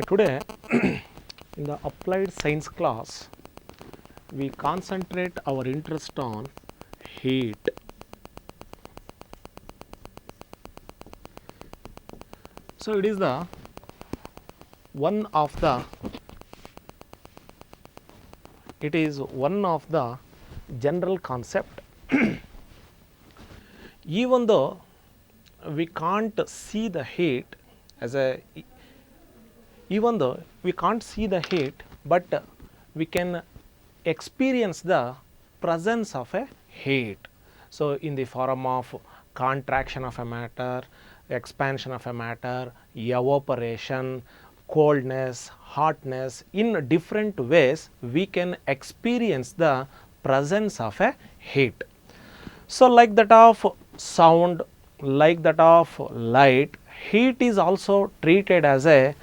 Today in the applied science class we concentrate our interest on heat. So it is the one of the general concept. Even though we can't see the heat but we can experience the presence of a heat. So in the form of contraction of a matter, expansion of a matter, evaporation, coldness, hotness, in different ways we can experience the presence of a heat. So like that of sound, like that of light, heat is also treated as a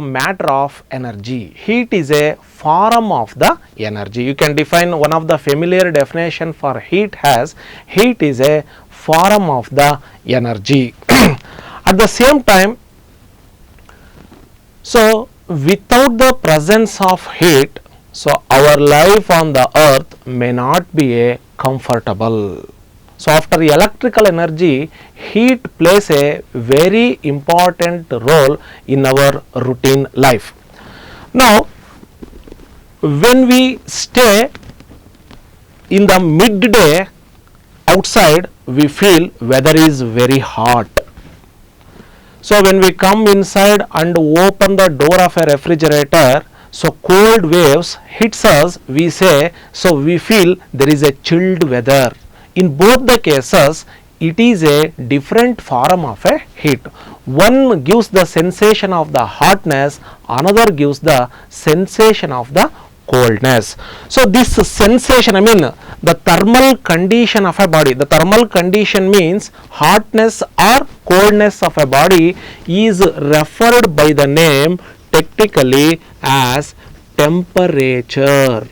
matter of energy. Heat is a form of the energy. You can define one of the familiar definition for heat as heat is a form of the energy. At the same time, so without the presence of heat, so our life on the earth may not be a comfortable. So after electrical energy, heat plays a very important role in our routine life. Now when we stay in the midday outside, we feel weather is very hot. So when we come inside and open the door of a refrigerator, so cold waves hits us, we say, so we feel there is a chilled weather. In both the cases, it is a different form of a heat. One gives the sensation of the hotness, another gives the sensation of the coldness. So this sensation, the thermal condition of a body, the thermal condition means hotness or coldness of a body is referred by the name technically as temperature.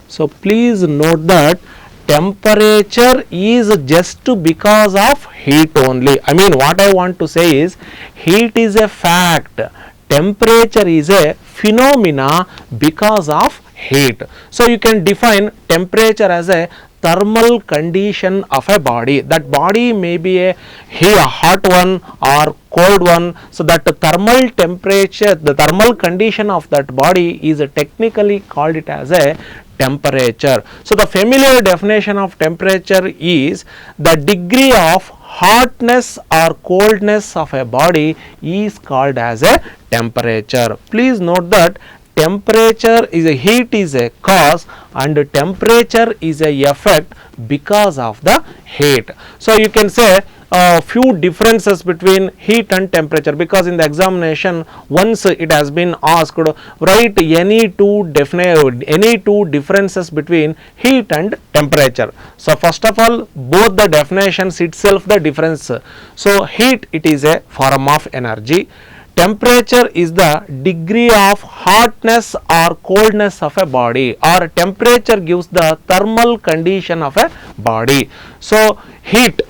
So please note that temperature is just because of heat only. What I want to say is heat is a fact, temperature is a phenomena because of heat. So you can define temperature as a thermal condition of a body. That body may be a hot one or cold one. So that thermal temperature, the thermal condition of that body is technically called it as a temperature. So the familiar definition of temperature is the degree of hotness or coldness of a body is called as a temperature. Please note that temperature is a heat is a cause and temperature is a effect because of the heat. So you can say a few differences between heat and temperature, because in the examination once it has been asked, write any two differences between heat and temperature. So first of all, both the definitions itself the difference. So heat, it is a form of energy. Temperature is the degree of hotness or coldness of a body, or temperature gives the thermal condition of a body. So heat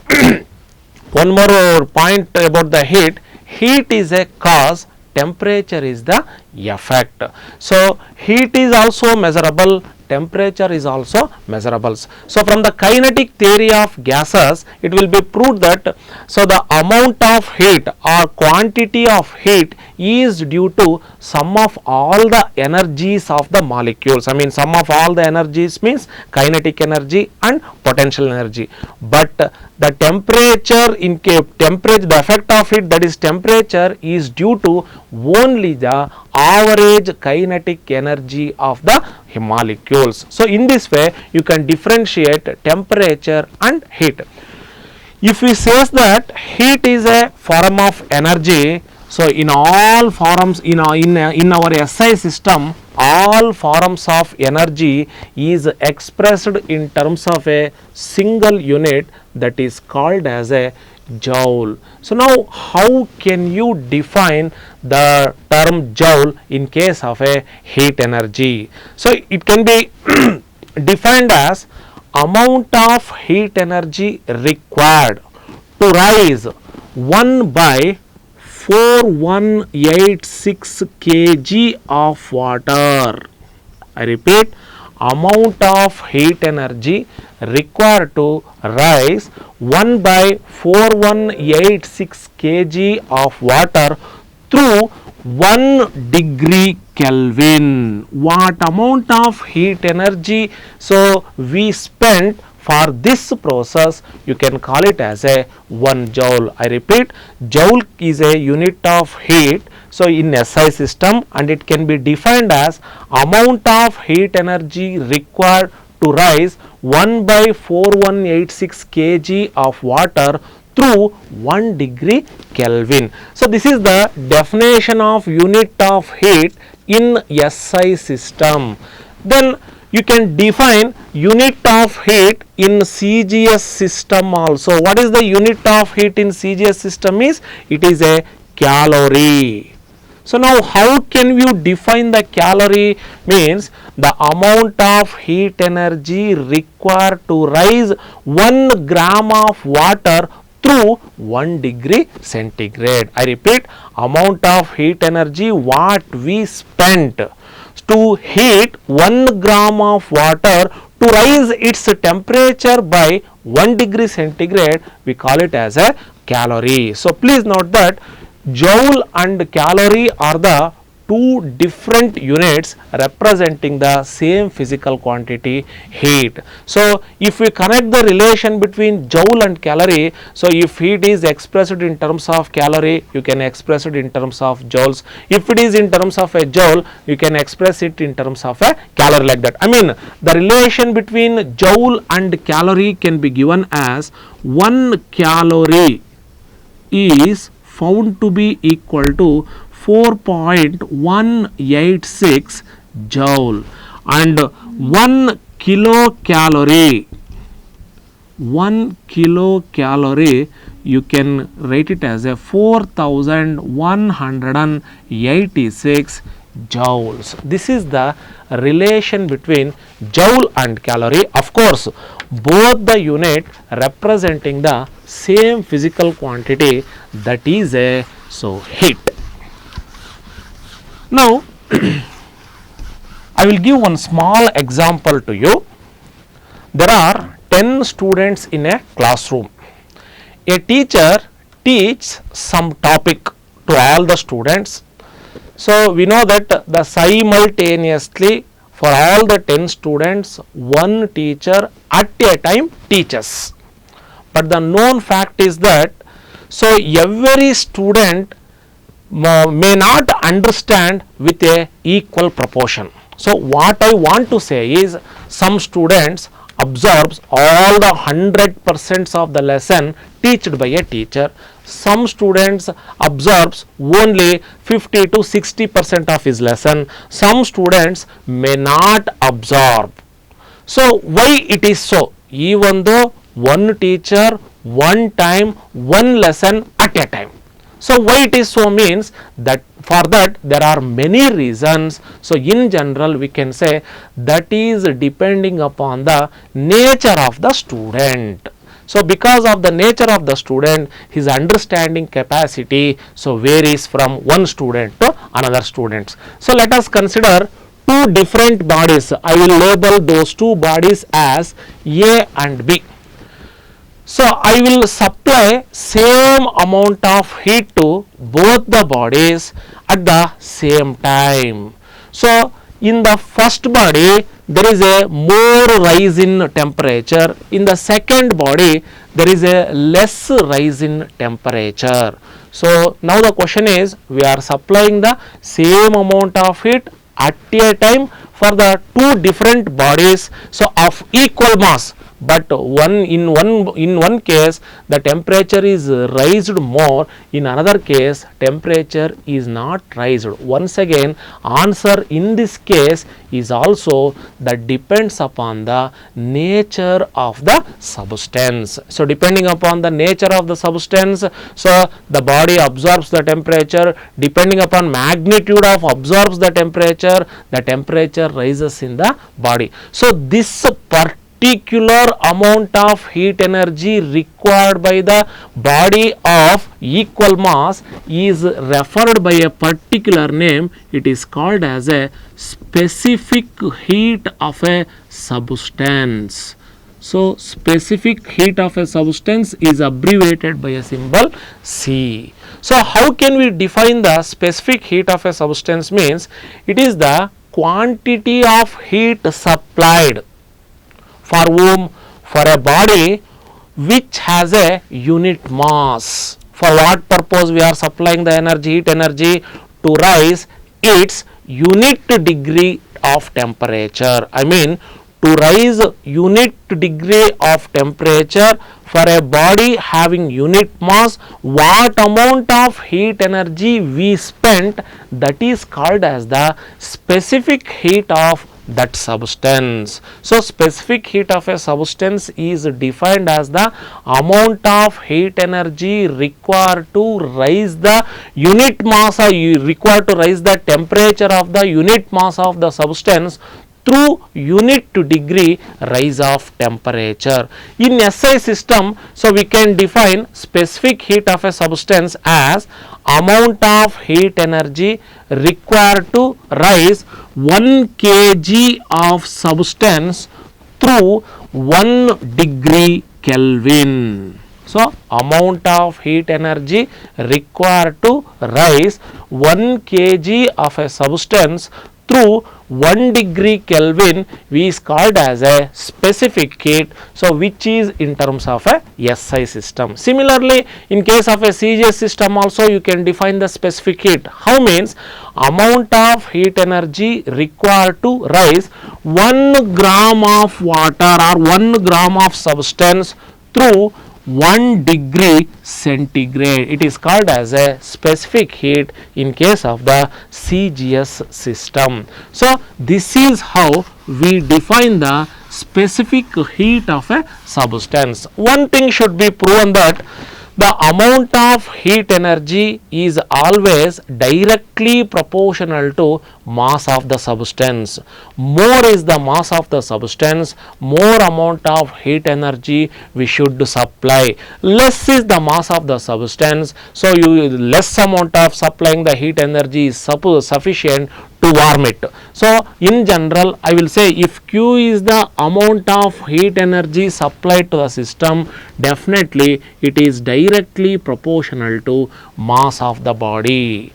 one more point about the heat, heat is a cause, temperature is the effect. So heat is also measurable, temperature is also measurable. So from the kinetic theory of gases, it will be proved that so the amount of heat or quantity of heat is due to sum of all the energies of the molecules. Sum of all the energies means kinetic energy and potential energy. But the temperature, the effect of it, that is temperature, is due to only the average kinetic energy of the molecules. So in this way you can differentiate temperature and heat. If we say that heat is a form of energy, so in all forms, in our SI system, all forms of energy is expressed in terms of a single unit, that is called as a joule. So now how can you define the term joule in case of a heat energy? So it can be defined as amount of heat energy required to rise 1 by 4186 kg of water. I repeat, amount of heat energy required to rise 1 by 4186 kg of water through 1 degree Kelvin. What amount of heat energy so we spent for this process, you can call it as a 1 joule. I repeat, joule is a unit of heat, so in SI system, and it can be defined as amount of heat energy required to rise 1 by 4186 kg of water through 1 degree Kelvin. So this is the definition of unit of heat in SI system. Then you can define unit of heat in CGS system also. What is the unit of heat in CGS system is? It is a calorie. So now how can you define the calorie? Means the amount of heat energy required to rise 1 gram of water through 1 degree centigrade. I repeat, amount of heat energy what we spent to heat 1 gram of water to rise its temperature by 1 degree centigrade, we call it as a calorie. So please note that joule and calorie are the two different units representing the same physical quantity heat. So if we connect the relation between joule and calorie, so if heat is expressed in terms of calorie, you can express it in terms of joules. If it is in terms of a joule, you can express it in terms of a calorie, like that. I mean, the relation between joule and calorie can be given as 1 calorie is found to be equal to 4.186 joule, and 1 kilocalorie you can write it as a 4186 joules. This is the relation between joule and calorie. Of course, both the unit representing the same physical quantity, that is a heat. Now I will give one small example to you. There are 10 students in a classroom. A teacher teaches some topic to all the students. So we know that the simultaneously for all the 10 students, one teacher at a time teaches. But the known fact is that so every student may not understand with a equal proportion. So what I want to say is, some students absorbs all the 100% of the lesson taught by a teacher. Some students absorbs only 50 to 60% of his lesson. Some students may not absorb. So why it is so? Even though one teacher, one time, one lesson at a time. So why it is so means that for that there are many reasons. So in general we can say that is depending upon the nature of the student. So because of the nature of the student, his understanding capacity so varies from one student to another students. So let us consider two different bodies. I will label those two bodies as A and B. So I will supply same amount of heat to both the bodies at the same time. So in the first body there is a more rise in temperature. In the second body there is a less rise in temperature. So now the question is, we are supplying the same amount of heat at a time for the two different bodies, so of equal mass. But in one case the temperature is raised more, in another case temperature is not raised. Once again, answer in this case is also that depends upon the nature of the substance. So depending upon the nature of the substance, so the body absorbs the temperature. Depending upon magnitude of absorbs the temperature rises in the body. So this particular particular amount of heat energy required by the body of equal mass is referred by a particular name. It is called as a specific heat of a substance. So, specific heat of a substance is abbreviated by a symbol C. So, how can we define the specific heat of a substance? Means it is the quantity of heat supplied for whom? For a body which has a unit mass. For what purpose we are supplying the energy, heat energy? To rise its unit degree of temperature. I mean, to rise unit degree of temperature for a body having unit mass, what amount of heat energy we spent, that is called as the specific heat of that substance. So, specific heat of a substance is defined as the amount of heat energy required to rise the unit mass, or required to rise the temperature of the unit mass of the substance through unit to degree rise of temperature. In SI system, so we can define specific heat of a substance as amount of heat energy required to rise 1 kg of substance through 1 degree Kelvin. So, amount of heat energy required to rise 1 kg of a substance through 1 degree Kelvin is called as a specific heat. So, which is in terms of a SI system. Similarly, in case of a CGS system also you can define the specific heat. How? Means amount of heat energy required to rise 1 gram of water or 1 gram of substance through 1 degree centigrade. It is called as a specific heat in case of the CGS system. So, this is how we define the specific heat of a substance. One thing should be proven, that the amount of heat energy is always directly proportional to mass of the substance. More is the mass of the substance, more amount of heat energy we should supply. Less is the mass of the substance, so less amount of supplying the heat energy is sufficient to warm it. So, in general I will say, if Q is the amount of heat energy supplied to the system, definitely it is directly proportional to mass of the body.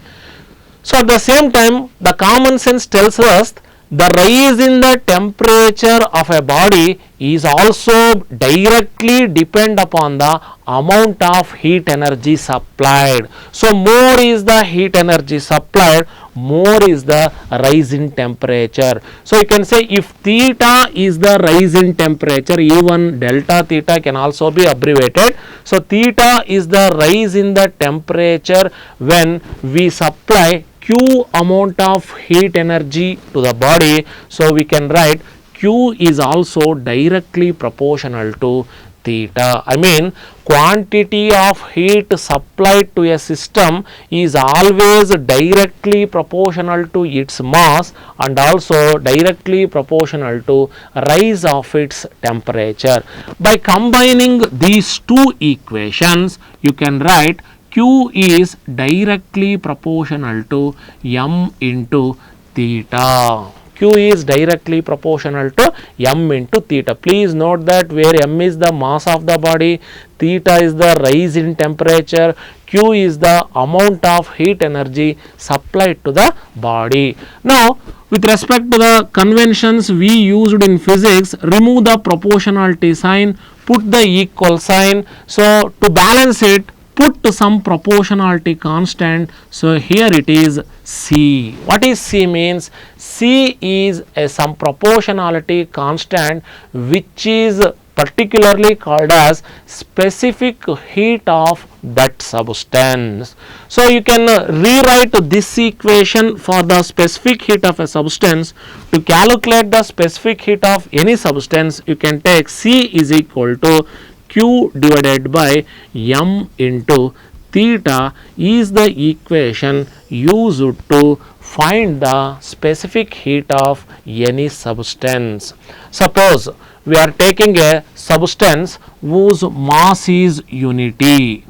So, at the same time, the common sense tells us the rise in the temperature of a body is also directly depend upon the amount of heat energy supplied. So, more is the heat energy supplied, more is the rise in temperature. So, you can say if theta is the rise in temperature, even delta theta can also be abbreviated. So, theta is the rise in the temperature when we supply Q amount of heat energy to the body. So, we can write Q is also directly proportional to theta. I mean, quantity of heat supplied to a system is always directly proportional to its mass and also directly proportional to rise of its temperature. By combining these two equations, you can write Q is directly proportional to m into theta. Q is directly proportional to m into theta. Please note that where m is the mass of the body, theta is the rise in temperature, Q is the amount of heat energy supplied to the body. Now, with respect to the conventions we used in physics, remove the proportionality sign, put the equal sign. So, to balance it, put some proportionality constant. So, here it is C. What is C means? C is some proportionality constant which is particularly called as specific heat of that substance. So, you can rewrite this equation for the specific heat of a substance. To calculate the specific heat of any substance, you can take C is equal to Q divided by m into theta is the equation used to find the specific heat of any substance. Suppose we are taking a substance whose mass is unity.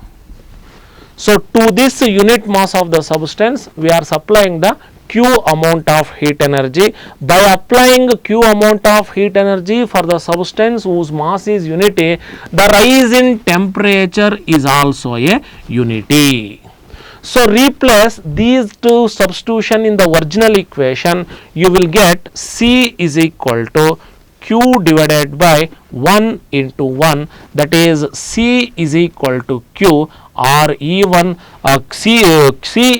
So, to this unit mass of the substance, we are supplying the Q amount of heat energy. By applying Q amount of heat energy for the substance whose mass is unity, the rise in temperature is also a unity. So, replace these two substitution in the original equation, you will get C is equal to Q divided by 1 into 1, that is C is equal to Q, or even C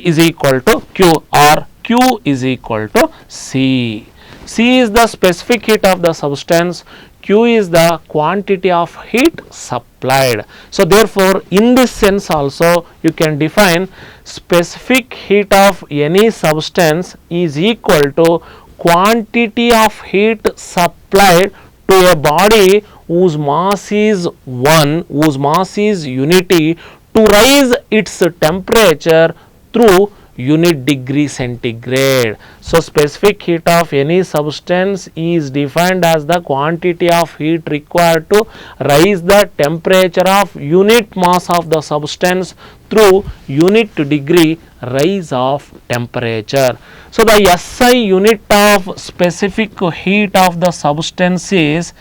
is equal to Q, or Q is equal to C. C is the specific heat of the substance, Q is the quantity of heat supplied. So, therefore, in this sense also you can define specific heat of any substance is equal to quantity of heat supplied to a body whose mass is 1, whose mass is unity, to rise its temperature through unit degree centigrade. So, specific heat of any substance is defined as the quantity of heat required to rise the temperature of unit mass of the substance through unit degree rise of temperature. So, the SI unit of specific heat of the substance is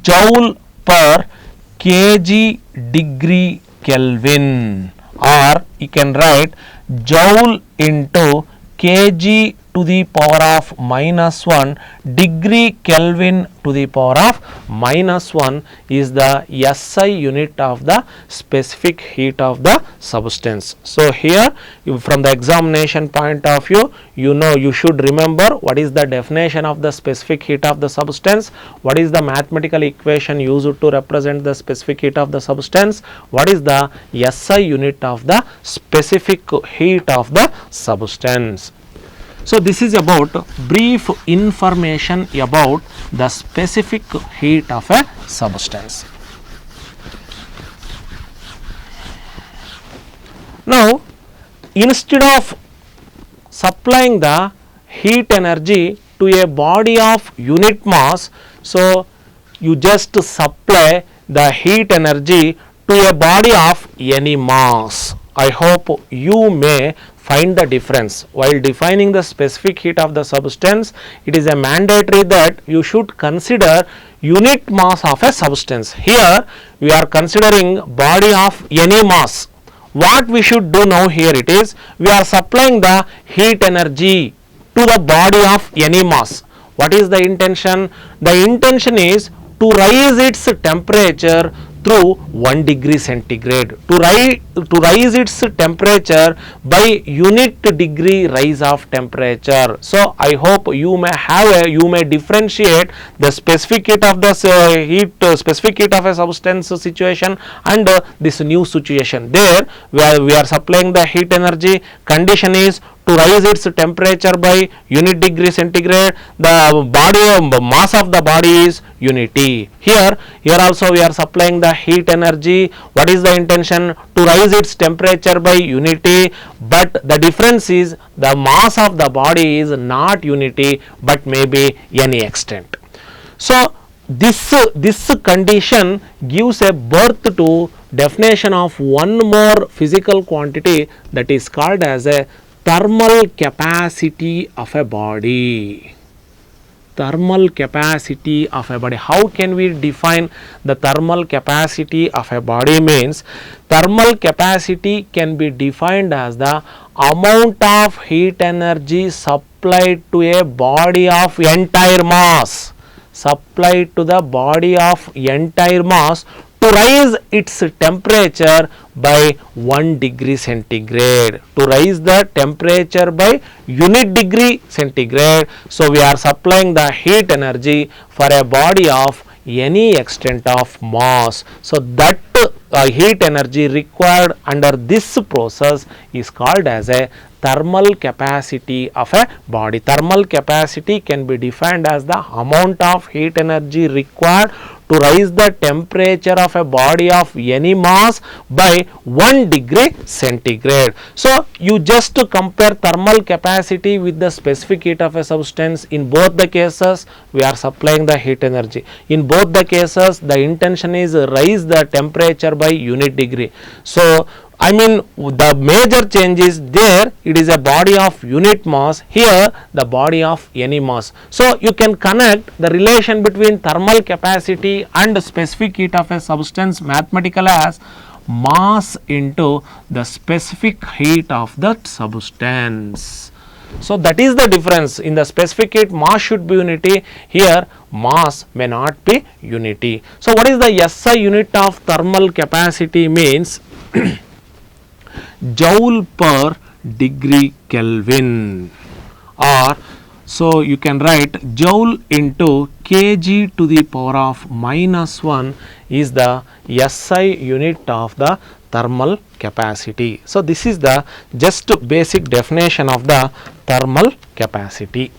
joule per kg degree Kelvin, or you can write joule into kg to the power of minus 1 degree Kelvin to the power of minus 1 is the SI unit of the specific heat of the substance. So, here from the examination point of view, you should remember what is the definition of the specific heat of the substance, what is the mathematical equation used to represent the specific heat of the substance, what is the SI unit of the specific heat of the substance. So, this is about brief information about the specific heat of a substance. Now, instead of supplying the heat energy to a body of unit mass, so you just supply the heat energy to a body of any mass. I hope you may find the difference. While defining the specific heat of the substance, it is a mandatory that you should consider unit mass of a substance. Here we are considering body of any mass. What we should do now here it is, we are supplying the heat energy to the body of any mass. What is the intention? The intention is to raise its temperature through 1 degree centigrade, to rise its temperature by unit degree rise of temperature. So, I hope you may differentiate the specific heat of the specific heat of a substance situation and this new situation. There where we are supplying the heat energy, condition is to rise its temperature by unit degree centigrade, the body mass of the body is unity. Here also we are supplying the heat energy. What is the intention? To rise its temperature by unity, but the difference is the mass of the body is not unity but maybe any extent. So, this condition gives a birth to definition of one more physical quantity that is called as a thermal capacity of a body. Thermal capacity of a body. How can we define the thermal capacity of a body? Means thermal capacity can be defined as the amount of heat energy supplied to a body of entire mass, supplied to the body of entire mass to rise its temperature by 1 degree centigrade, to rise the temperature by unit degree centigrade. So, we are supplying the heat energy for a body of any extent of mass. So, that heat energy required under this process is called as a thermal capacity of a body. Thermal capacity can be defined as the amount of heat energy required to raise the temperature of a body of any mass by 1 degree centigrade. So you just compare thermal capacity with the specific heat of a substance. In both the cases we are supplying the heat energy. In both the cases the intention is raise the temperature by unit degree. So I mean the major change is there, it is a body of unit mass, here the body of any mass. So you can connect the relation between thermal capacity and specific heat of a substance mathematical as mass into the specific heat of that substance. So that is the difference. In the specific heat mass should be unity, here mass may not be unity. So what is the SI unit of thermal capacity means joule per degree Kelvin, or so you can write joule into kg to the power of -1 is the SI unit of the thermal capacity. So this is the just basic definition of the thermal capacity.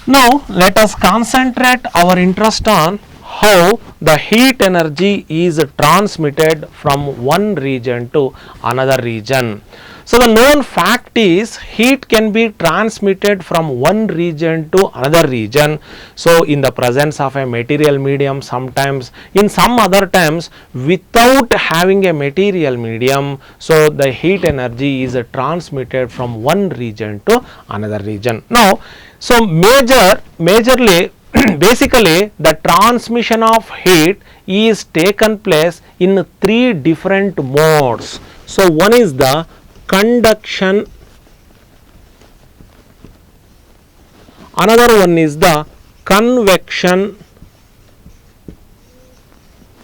Now let us concentrate our interest on how the heat energy is transmitted from one region to another region. So the known fact is heat can be transmitted from one region to another region. So in the presence of a material medium, sometimes in some other times without having a material medium, so the heat energy is transmitted from one region to another region. Now so majorly basically the transmission of heat is taken place in three different modes. So one is the conduction, another one is the convection,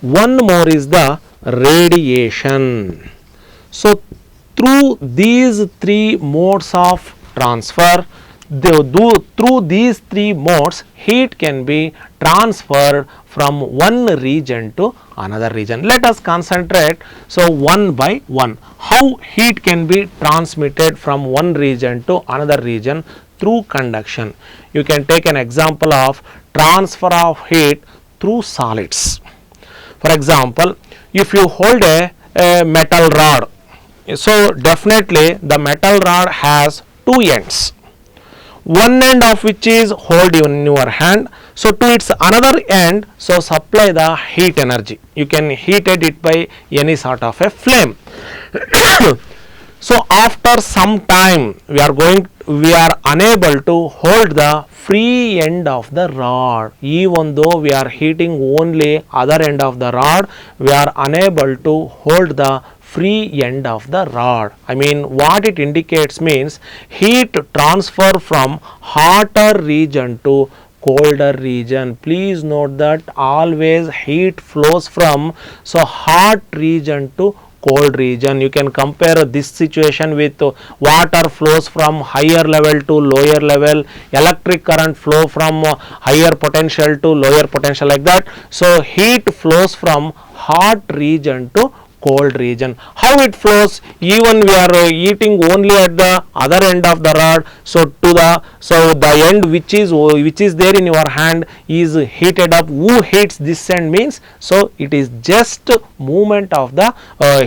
one more is the radiation. So through these three modes of transfer, through these three modes heat can be transferred from one region to another region. Let us concentrate so one by one how heat can be transmitted from one region to another region through conduction. You can take an example of transfer of heat through solids. For example, if you hold a metal rod, so definitely the metal rod has two ends, one end of which is hold in your hand, so to its another end, so supply the heat energy. You can heat it by any sort of a flame. So after some time we are unable to hold the free end of the rod. Even though we are heating only other end of the rod, we are unable to hold the free end of the rod. I mean what it indicates means heat transfer from hotter region to colder region. Please note that always heat flows from so hot region to cold region. You can compare this situation with water flows from higher level to lower level, electric current flow from higher potential to lower potential, like that. So heat flows from hot region to cold region. How it flows? Even we are eating only at the other end of the rod, so the end which is there in your hand is heated up. Who heats this end means, so it is just movement of the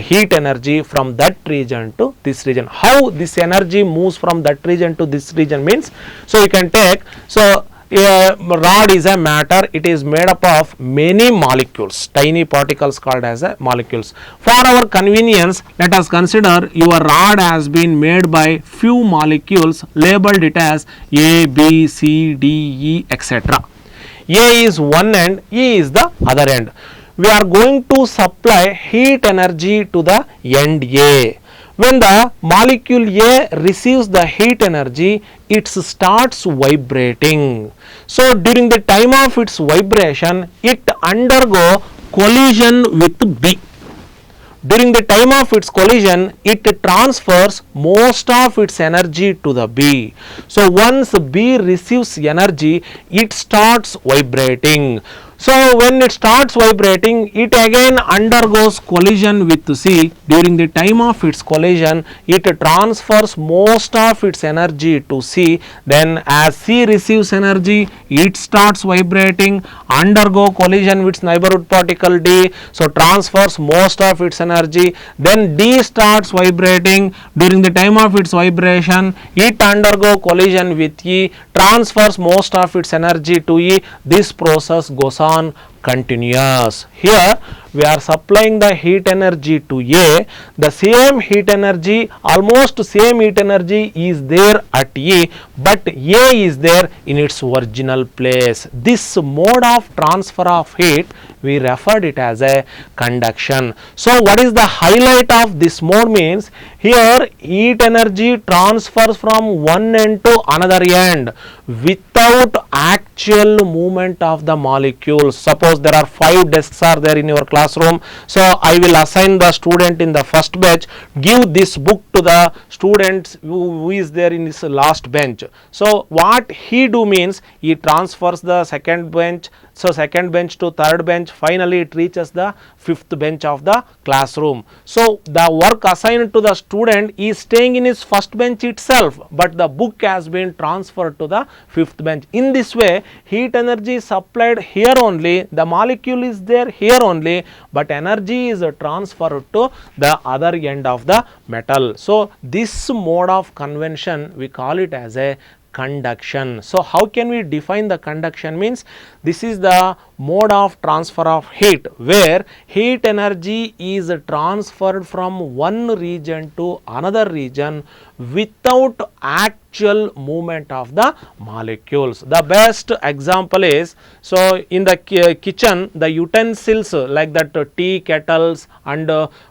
heat energy from that region to this region. How this energy moves from that region to this region means, so you can take, so a rod is a matter, it is made up of many molecules, tiny particles called as molecules. For our convenience, let us consider your rod has been made by few molecules, labeled it as A, B, C, D, E, etc. A is one end, E is the other end. We are going to supply heat energy to the end A. When the molecule A receives the heat energy, it starts vibrating. So during the time of its vibration, it undergo collision with B. During the time of its collision, it transfers most of its energy to the B. So once B receives energy, it starts vibrating. So when it starts vibrating, it again undergoes collision with C. During the time of its collision, it transfers most of its energy to C. Then as C receives energy, it starts vibrating, undergo collision with neighborhood particle D, so transfers most of its energy. Then D starts vibrating. During the time of its vibration, it undergo collision with E, transfers most of its energy to E. This process goes on continuous. Here we are supplying the heat energy to A. The same heat energy, almost same heat energy is there at E, but A is there in its original place. This mode of transfer of heat, we referred it as a conduction. So what is the highlight of this mode means, here heat energy transfers from one end to another end without actual movement of the molecules. Suppose there are 5 desks are there in your classroom, so I will assign the student in the first bench, give this book to the student who is there in this last bench. So what he do means, he transfers the second bench, so second bench to third bench, finally it reaches the fifth bench of the classroom. So the work assigned to the student is staying in his first bench itself, but the book has been transferred to the fifth bench. In this way, heat energy is supplied here only, the molecule is there here only, but energy is transferred to the other end of the metal. So this mode of convention, we call it as a conduction. So how can we define the conduction means, this is the mode of transfer of heat where heat energy is transferred from one region to another region without actual movement of the molecules. The best example is, so in the kitchen, the utensils like that tea kettles and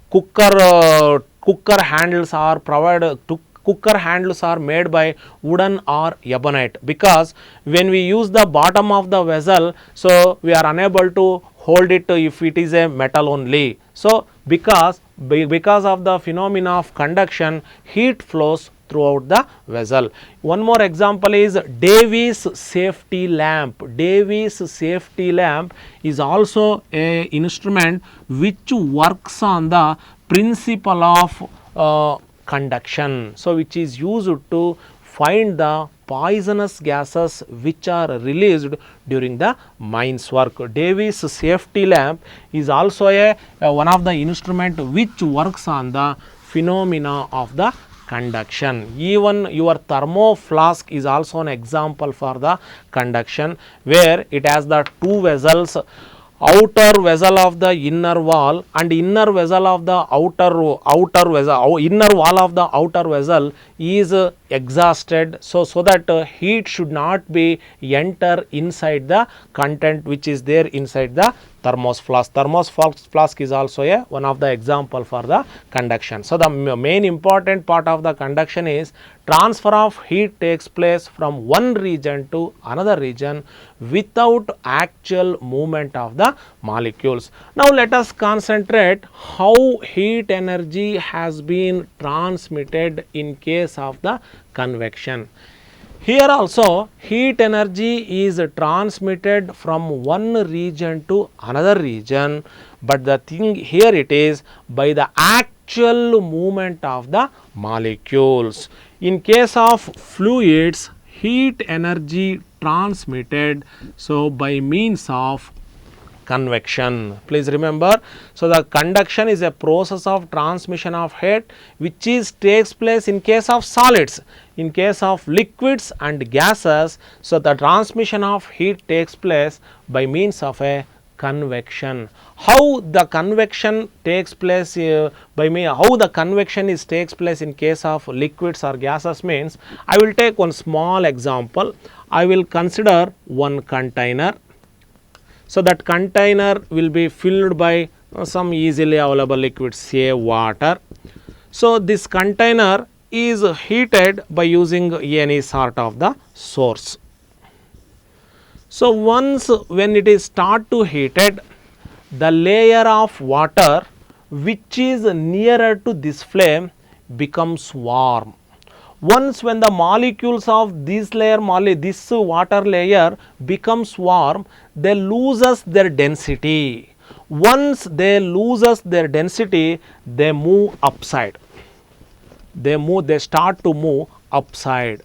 cooker handles are provided to cooker handles are made by wooden or ebonite, because when we use the bottom of the vessel, so we are unable to hold it if it is a metal only. So because of the phenomena of conduction, heat flows throughout the vessel. One more example is Davies safety lamp. Davies safety lamp is also a instrument which works on the principle of conduction, so which is used to find the poisonous gases which are released during the mines work. Davies safety lamp is also one of the instrument which works on the phenomena of the conduction. Even your thermo flask is also an example for the conduction, where it has the two vessels, outer vessel of the inner wall and inner vessel of the outer vessel, inner wall of the outer vessel is exhausted, so that heat should not be enter inside the content which is there inside the thermos flask. Thermos flask is also one of the example for the conduction. So the main important part of the conduction is transfer of heat takes place from one region to another region without actual movement of the molecules. Now let us concentrate how heat energy has been transmitted in case of the convection. Here also heat energy is transmitted from one region to another region, but the thing here it is by the actual movement of the molecules. In case of fluids, heat energy transmitted so by means of convection. Please remember, so the conduction is a process of transmission of heat which takes place in case of solids. In case of liquids and gases, so the transmission of heat takes place by means of a convection. How the convection takes place how the convection takes place in case of liquids or gases means, I will take one small example. I will consider one container. So that container will be filled by some easily available liquids, say water. So this container is heated by using any sort of the source. So once when it is start to heated, the layer of water which is nearer to this flame becomes warm. Once when the molecules of this this water layer becomes warm, they loses their density. Once they loses their density, they move upside. They start to move upside.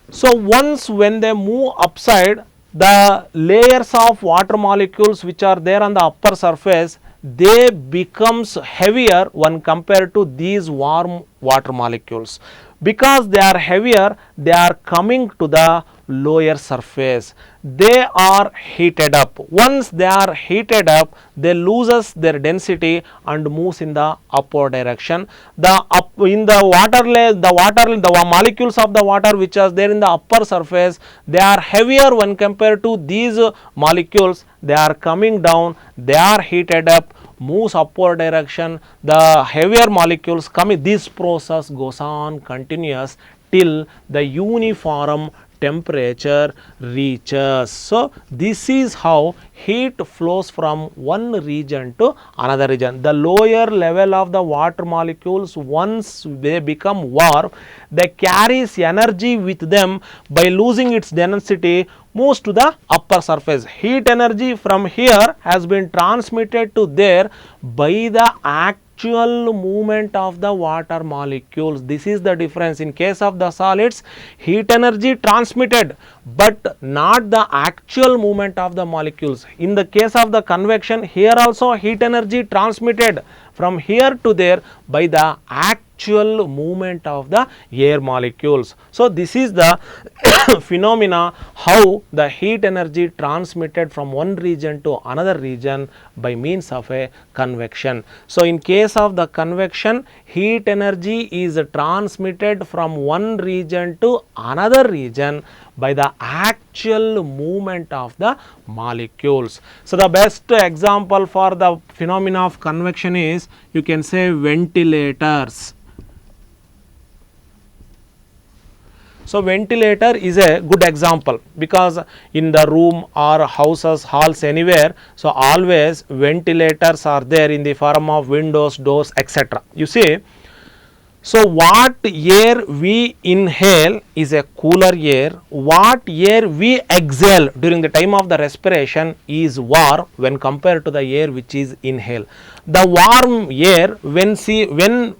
So once when they move upside, the layers of water molecules which are there on the upper surface, they becomes heavier when compared to these warm water molecules. Because they are heavier, they are coming to the lower surface. They are heated up. Once they are heated up, they loses their density and moves in the upward direction. In the water layer, the molecules of the water which are there in the upper surface, they are heavier when compared to these molecules. They are coming down, they are heated up, moves upward direction, the heavier molecules coming. This process goes on continuous till the uniform temperature reaches. So this is how heat flows from one region to another region. The lower level of the water molecules, once they become warm, they carries energy with them. By losing its density, moves to the upper surface. Heat energy from here has been transmitted to there by the actual movement of the water molecules. This is the difference. In case of the solids, heat energy transmitted, but not the actual movement of the molecules. In the case of the convection, here also heat energy transmitted from here to there by the actual movement of the air molecules. So this is the phenomena how the heat energy transmitted from one region to another region by means of a convection. So in case of the convection, heat energy is transmitted from one region to another region by the actual movement of the molecules. So the best example for the phenomena of convection is, you can say, ventilators. So ventilator is a good example, because in the room or houses, halls, anywhere, so always ventilators are there in the form of windows, doors, etc. You see, so what air we inhale is a cooler air. What air we exhale during the time of the respiration is warm when compared to the air which is inhaled. The warm air,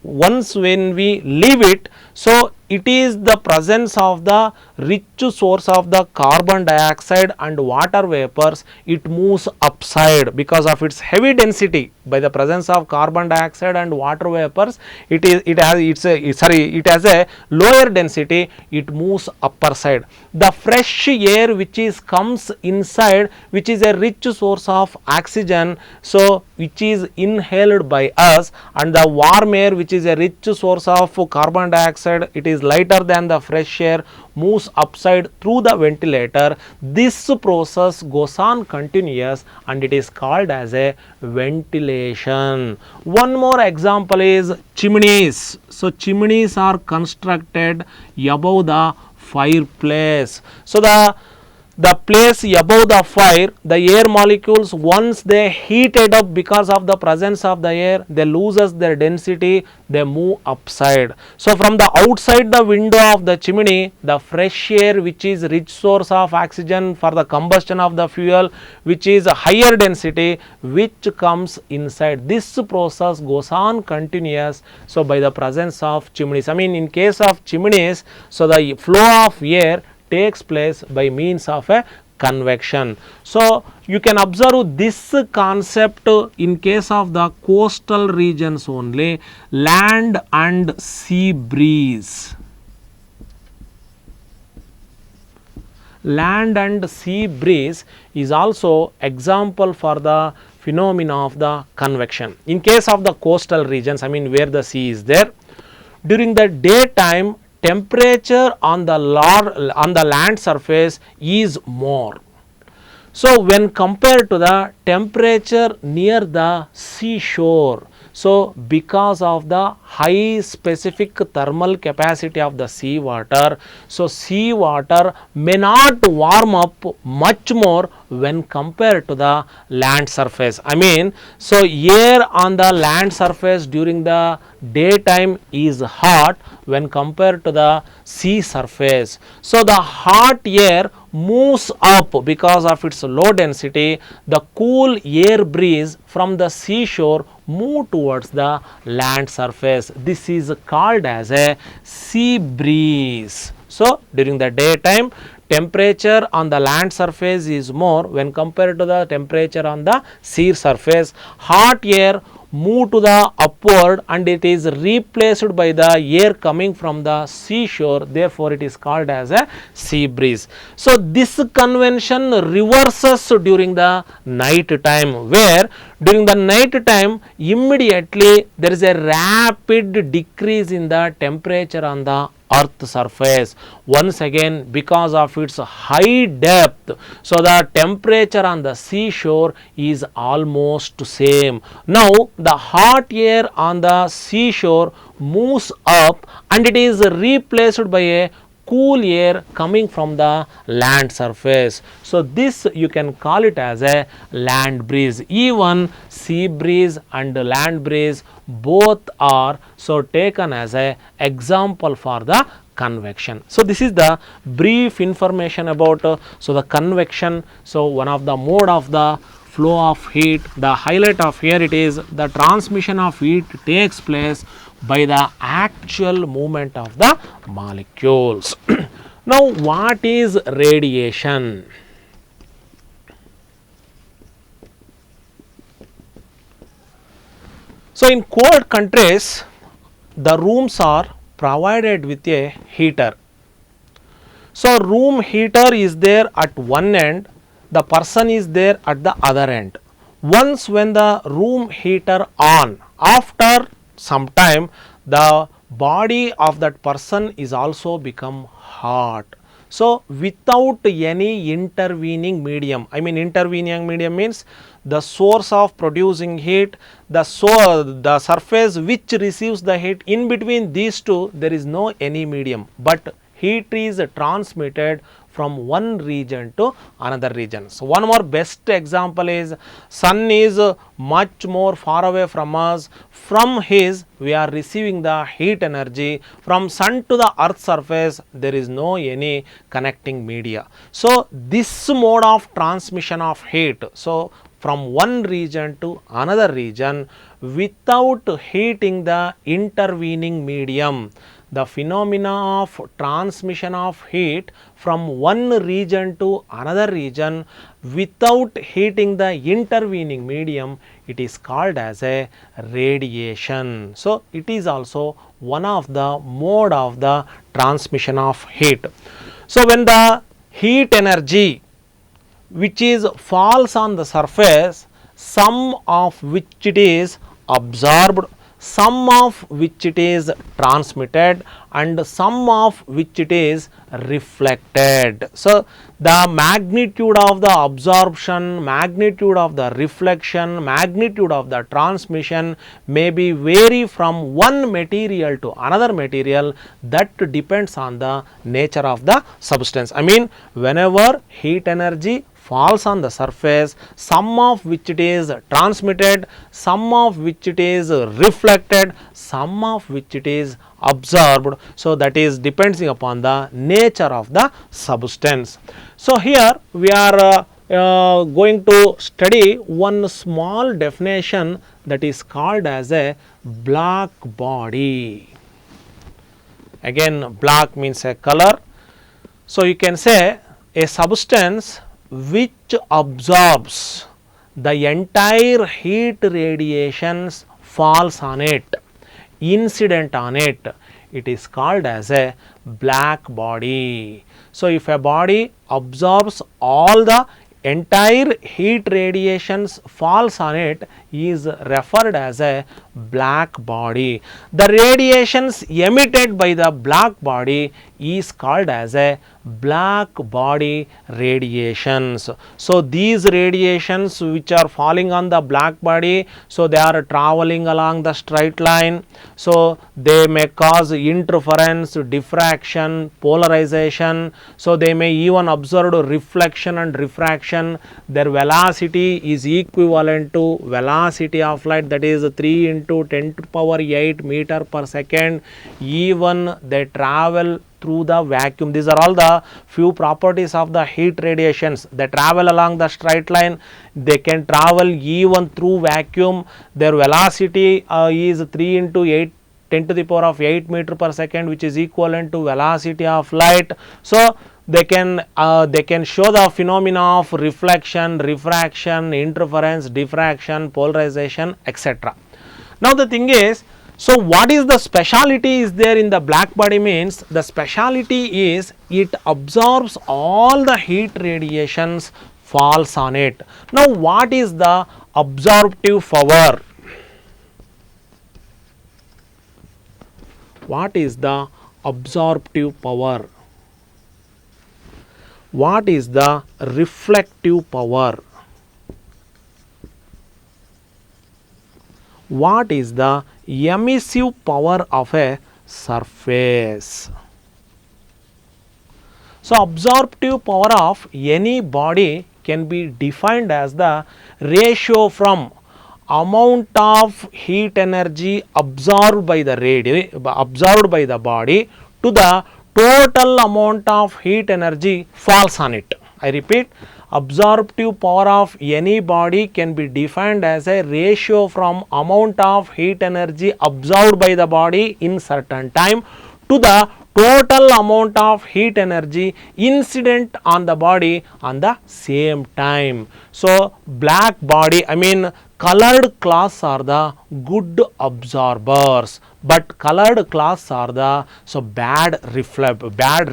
once when we leave it, so it is the presence of the rich source of the carbon dioxide and water vapors. It moves upside because of its heavy density. By the presence of carbon dioxide and water vapors, it has a lower density. It moves upper side. The fresh air which comes inside, which is a rich source of oxygen, so which is inhaled by us, and the warm air which is a rich source of carbon dioxide, it is lighter than the fresh air, moves upside through the ventilator. This process goes on continuous and it is called as a ventilation. One more example is chimneys. So chimneys are constructed above the fireplace. So the place above the fire, the air molecules, once they heated up because of the presence of the air, they loses their density, they move upside. So from the outside the window of the chimney, the fresh air which is rich source of oxygen for the combustion of the fuel, which is a higher density, which comes inside. This process goes on continuous. So by the presence of chimneys, in case of chimneys, so the flow of air takes place by means of a convection. So you can observe this concept in case of the coastal regions only. Land and sea breeze. Land and sea breeze is also example for the phenomena of the convection. In case of the coastal regions, where the sea is there, during the daytime, temperature on the land surface is more. So when compared to the temperature near the seashore, So because of the high specific thermal capacity of the sea water, so sea water may not warm up much more when compared to the land surface. I mean, so air on the land surface during the daytime is hot when compared to the sea surface. So the hot air moves up because of its low density. The cool air breeze from the seashore move towards the land surface. This is called as a sea breeze. So during the daytime, temperature on the land surface is more when compared to the temperature on the sea surface. Hot air move to the upward and it is replaced by the air coming from the seashore, therefore it is called as a sea breeze. So this convention reverses during the night time, where during the night time immediately there is a rapid decrease in the temperature on the earth surface. Once again, because of its high depth, so the temperature on the seashore is almost same. Now the hot air on the seashore moves up and it is replaced by a cool air coming from the land surface. So this you can call it as a land breeze. Even sea breeze and land breeze both are so taken as a example for the convection. So this is the brief information about so the convection. So one of the mode of the flow of heat. The highlight of here it is the transmission of heat takes place by the actual movement of the molecules. Now what is radiation? So in cold countries, the rooms are provided with a heater. So room heater is there at one end, the person is there at the other end. Once when the room heater on, after some time the body of that person is also become hot. So without any intervening medium, I mean intervening medium means the source of producing heat, the surface which receives the heat, in between these two there is no any medium, but heat is transmitted from one region to another region. So one more best example is sun is much more far away from us. From his we are receiving the heat energy. From sun to the earth surface there is no any connecting media. So this mode of transmission of heat, so from one region to another region without heating the intervening medium, the phenomena of transmission of heat from one region to another region without heating the intervening medium, it is called as a radiation. So it is also one of the mode of the transmission of heat. So when the heat energy which is falls on the surface, some of which it is absorbed, some of which it is transmitted and some of which it is reflected. So the magnitude of the absorption, magnitude of the reflection, magnitude of the transmission may be vary from one material to another material. That depends on the nature of the substance. I mean whenever heat energy falls on the surface, some of which it is transmitted, some of which it is reflected, some of which it is absorbed. So that is depending upon the nature of the substance. So here we are going to study one small definition that is called as a black body. Again black means a color. So you can say a substance which absorbs the entire heat radiations falls on it, incident on it, it is called as a black body. So if a body absorbs all the entire heat radiations falls on it is referred as a black body. The radiations emitted by the black body is called as a black body radiations. So these radiations which are falling on the black body, so they are traveling along the straight line, so they may cause interference, diffraction, polarization, so they may even observe reflection and refraction. Their velocity is equivalent to velocity of light, that is 3 into 10 to power 8 meter per second. Even they travel through the vacuum. These are all the few properties of the heat radiations. They travel along the straight line, they can travel even through vacuum. Their velocity is 3 into 8 10 to the power of 8 meter per second, which is equivalent to velocity of light. So they can show the phenomena of reflection, refraction, interference, diffraction, polarization, etc. Now the thing is, so what is the speciality is there in the black body? Means the speciality is it absorbs all the heat radiations falls on it. Now what is the absorptive power? What is the absorptive power? What is the reflective power? What is the emissive power of a surface? So absorptive power of any body can be defined as the ratio from amount of heat energy absorbed by the body to the total amount of heat energy falls on it. I repeat, absorptive power of any body can be defined as a ratio from amount of heat energy absorbed by the body in certain time to the total amount of heat energy incident on the body on the same time. So black body, I mean colored cloths are the good absorbers, but colored cloths are the bad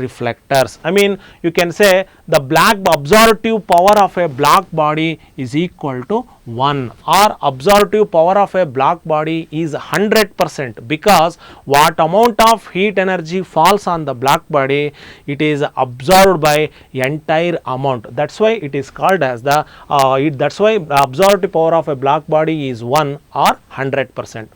reflectors. I mean you can say the black absorptive power of a black body is equal to 1, or absorptive power of a black body is 100%, because what amount of heat energy falls on the black body, it is absorbed by entire amount. That's why it is called as the that's why the absorptive power of a black body is 1 or 100%.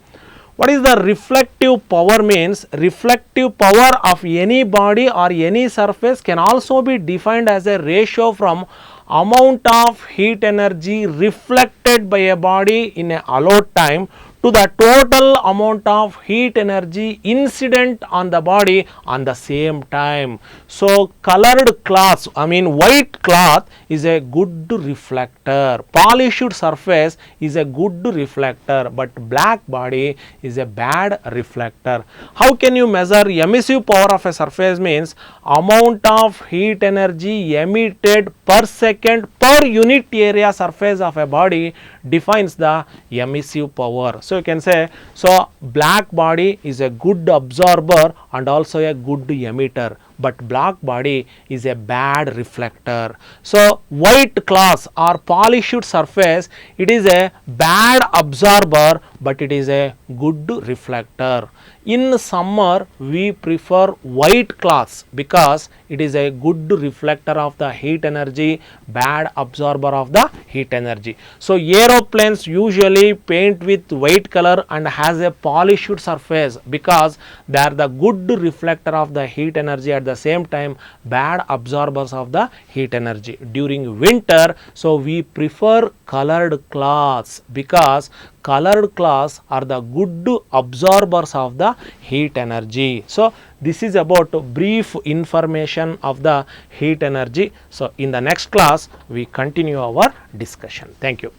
What is the reflective power? Means reflective power of any body or any surface can also be defined as a ratio from amount of heat energy reflected by a body in a allowed time to the total amount of heat energy incident on the body on the same time. So colored cloth, I mean white cloth is a good reflector, polished surface is a good reflector, but black body is a bad reflector. How can you measure emissive power of a surface? Means amount of heat energy emitted per second per unit area surface of a body defines the emissive power. So you can say, so black body is a good absorber and also a good emitter, but black body is a bad reflector. So white cloth or polished surface, it is a bad absorber, but it is a good reflector. In summer we prefer white cloths because it is a good reflector of the heat energy, bad absorber of the heat energy. So aeroplanes usually paint with white color and has a polished surface because they are the good reflector of the heat energy, at the same time bad absorbers of the heat energy. During winter, so we prefer colored cloths because colored cloths are the good absorbers of the heat energy. So this is about brief information of the heat energy. So in the next class we continue our discussion. Thank you.